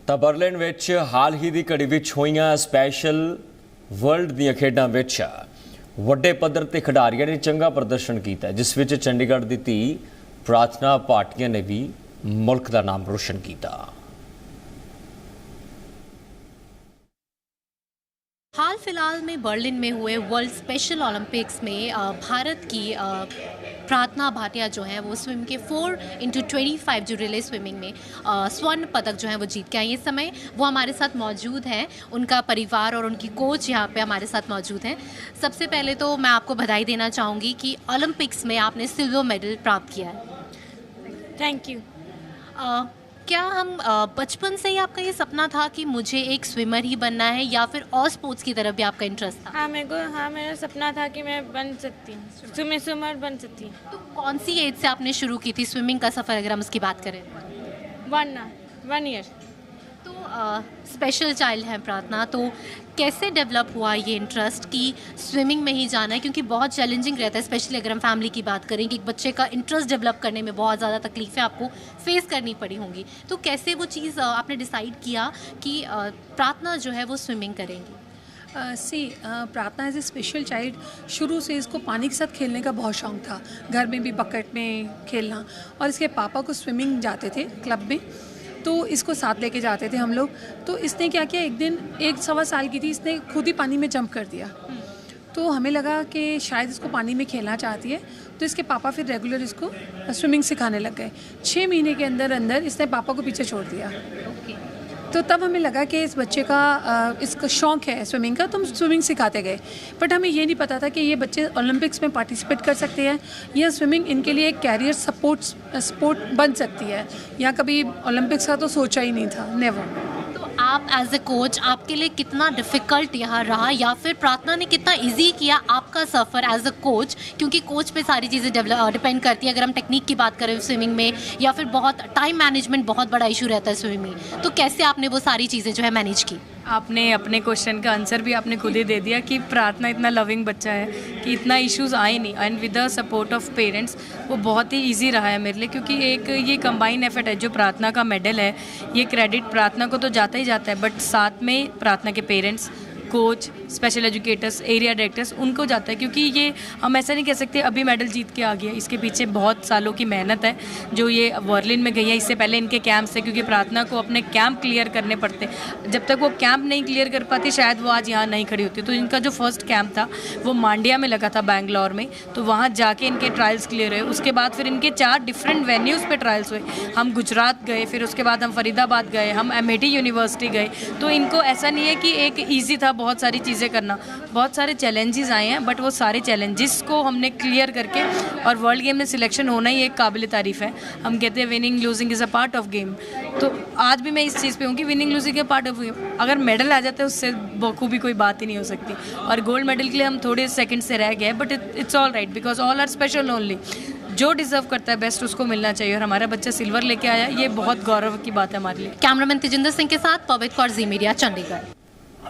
ਤਾਂ ਬਰਲਿਨ ਵਿੱਚ ਹਾਲ ਹੀ ਦੀ ਘੜੀ ਵਿੱਚ ਹੋਈਆਂ ਸਪੈਸ਼ਲ ਵਰਲਡ ਦੀਆਂ ਖੇਡਾਂ ਵਿੱਚ ਵੱਡੇ ਪੱਧਰ ਤੇ ਖਿਡਾਰੀਆਂ ਨੇ ਚੰਗਾ ਪ੍ਰਦਰਸ਼ਨ ਕੀਤਾ, ਜਿਸ ਵਿੱਚ ਚੰਡੀਗੜ੍ਹ ਦੀ ਧੀ ਪ੍ਰਾਰਥਨਾ ਭਾਟੀਆ ਨੇ ਵੀ ਮੁਲਕ ਦਾ ਨਾਮ ਰੋਸ਼ਨ ਕੀਤਾ। हाल फिलहाल में बर्लिन में हुए वर्ल्ड स्पेशल ओलंपिक्स में भारत की प्रार्थना भाटिया जो है वो स्विम के 4x25 जो रिले स्विमिंग में स्वर्ण पदक जो है वो जीत के आई। इस समय वो हमारे साथ मौजूद हैं, उनका परिवार और उनकी कोच यहाँ पे हमारे साथ मौजूद हैं। सबसे पहले तो मैं आपको बधाई देना चाहूँगी कि ओलंपिक्स में आपने सिल्वर मेडल प्राप्त किया है। Thank you. क्या हम बचपन से ही आपका ये सपना था कि मुझे एक स्विमर ही बनना है, या फिर और स्पोर्ट्स की तरफ भी आपका इंटरेस्ट था? हाँ, मेरा सपना था कि मैं बन सकती हूँ, स्विमर बन सकती हूँ। तो कौन सी एज से आपने शुरू की थी स्विमिंग का सफ़र, अगर हम उसकी बात करें? 1 ईयर। तो स्पेशल चाइल्ड है प्रार्थना, तो कैसे डेवलप हुआ ये इंटरेस्ट कि स्विमिंग में ही जाना है? क्योंकि बहुत चैलेंजिंग रहता है, स्पेशली अगर हम फैमिली की बात करें कि एक बच्चे का इंटरेस्ट डेवलप करने में बहुत ज़्यादा तकलीफ़ें आपको फेस करनी पड़ी होंगी। तो कैसे वो चीज़ आपने डिसाइड किया कि प्रार्थना जो है वो स्विमिंग करेंगी? प्रार्थना एज ए स्पेशल चाइल्ड शुरू से इसको पानी के साथ खेलने का बहुत शौक़ था, घर में भी बकेट में खेलना, और इसके पापा को स्विमिंग जाते थे क्लब में, तो इसको साथ लेके जाते थे हम लोग। तो इसने क्या किया, एक दिन 1-1.25 साल की थी, इसने खुद ही पानी में जंप कर दिया। तो हमें लगा कि शायद इसको पानी में खेलना चाहती है, तो इसके पापा फिर रेगुलर इसको स्विमिंग सिखाने लग गए। 6 महीने के अंदर अंदर इसने पापा को पीछे छोड़ दिया। तो तब हमें लगा कि इस बच्चे का इसका शौक़ है स्विमिंग का, तो हम स्विमिंग सिखाते गए। बट हमें ये नहीं पता था कि ये बच्चे ओलंपिक्स में पार्टिसिपेट कर सकते हैं, या स्विमिंग इनके लिए एक कैरियर स्पोर्ट बन सकती है, या कभी ओलंपिक्स का तो सोचा ही नहीं था, नेवर। तो आप एज ए कोच, आपके लिए कितना डिफ़िकल्ट यहाँ रहा, या फिर प्रार्थना ने कितना इजी किया आपका सफ़र एज अ कोच? क्योंकि कोच पे सारी चीज़ें डिपेंड करती है। अगर हम टेक्निक की बात करें स्विमिंग में, या फिर बहुत टाइम मैनेजमेंट बहुत बड़ा इशू रहता है स्विमिंग में, तो कैसे आपने वो सारी चीज़ें जो है मैनेज की? आपने अपने क्वेश्चन का आंसर भी आपने खुद ही दे दिया कि प्रार्थना इतना लविंग बच्चा है कि इतना इश्यूज आए नहीं, and with the support of parents वो बहुत ही इजी रहा है मेरे लिए। क्योंकि एक ये कंबाइन एफर्ट है, जो प्रार्थना का मेडल है ये क्रेडिट प्रार्थना को तो जाता ही जाता है, बट साथ में प्रार्थना के parents, coach, special educators, area directors, उनको जाता है। क्योंकि ये हम ऐसा नहीं कह सकते अभी मेडल जीत के आ गया, इसके पीछे बहुत सालों की मेहनत है जो ये बर्लिन में गई है। इससे पहले इनके कैंप्स थे, क्योंकि प्रार्थना को अपने कैंप क्लियर करने पड़ते, जब तक वो कैंप नहीं क्लियर कर पाती शायद वो आज यहाँ नहीं खड़ी होती। तो इनका जो फर्स्ट कैंप था वो मांडिया में लगा था, बैंगलोर में, तो वहाँ जाके इनके ट्रायल्स क्लियर हुए। उसके बाद फिर इनके 4 डिफरेंट वेन्यूज़ पे ट्रायल्स हुए। हम गुजरात गए, फिर उसके बाद हम फरीदाबाद गए, हम MIT यूनिवर्सिटी गए। तो इनको ऐसा नहीं है कि एक ईजी था बहुत सारी चीज़ें करना, बहुत सारे चैलेंजेस आए हैं, बट वो सारे चैलेंजेस को हमने क्लियर करके, और वर्ल्ड गेम में सिलेक्शन होना ही एक काबिल तारीफ़ है। हम कहते हैं winning losing is a part of game. तो आज भी मैं इस चीज़ पे हूँ कि winning losing A part of game. अगर मेडल आ जाता है उससे बखूबी कोई बात ही नहीं हो सकती। और गोल्ड मेडल के लिए हम थोड़े सेकंड से रह गए, but it's all right, because all are special only. जो डिजर्व करता है बेस्ट उसको मिलना चाहिए, और हमारा बच्चा सिल्वर लेके आया, ये बहुत गौरव की बात है हमारे लिए। कैमरामैन तेजिंदर सिंह के साथ पवित्र कौर, जी मीडिया, चंडीगढ़।